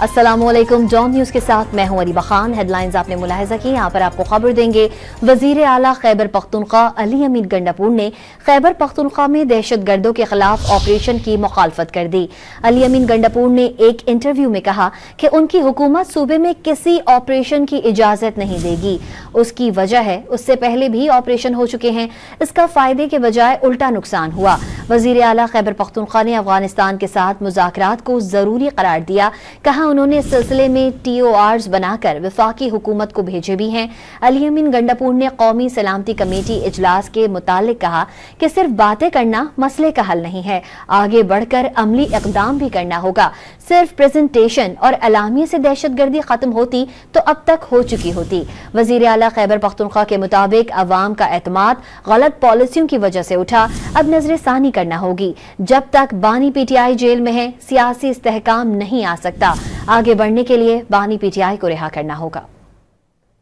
अस्सलामुअलैकुम। John news के साथ मैं हूं अरीबा खान। हेडलाइंस आपने मुलाहिजा की, यहाँ पर आपको खबर देंगे। वजीर आला खैबर पख्तूनख्वा अली अमीन गंडापुर ने खैबर पख्तूनख्वा में दहशतगर्दों के खिलाफ ऑपरेशन की मुखालफत कर दी। अली अमीन गंडापुर ने एक इंटरव्यू में कहा कि उनकी हुकूमत सूबे में किसी ऑपरेशन की इजाजत नहीं देगी। उसकी वजह है उससे पहले भी ऑपरेशन हो चुके हैं, इसका फायदे के बजाय उल्टा नुकसान हुआ। वजीर आला खैबर पख्तूनख्वा ने अफगानिस्तान के साथ मुज़ाकरात को जरूरी करार दिया। कहा उन्होंने इस सिलसिले में TORs बनाकर वफाकी हुकूमत को भेजे भी हैं। अली अमीन गंडापुर ने कौमी सलामती कमेटी इजलास के मुतालिक कहा कि सिर्फ बातें करना मसले का हल नहीं है, आगे बढ़कर अमली इक़दाम भी करना होगा। सिर्फ प्रेजेंटेशन और अलामिये से दहशतगर्दी खत्म होती तो अब तक हो चुकी होती। वजीर आला खैबर पख्तूनख्वा के मुताबिक अवाम का एतमाद गलत पॉलिसियों की वजह से उठा, अब नजर सानी करना होगी। जब तक बानी PTI जेल में है, सियासी इस्तेहकाम नहीं आ सकता। आगे बढ़ने के लिए बानी PTI को रिहा करना होगा।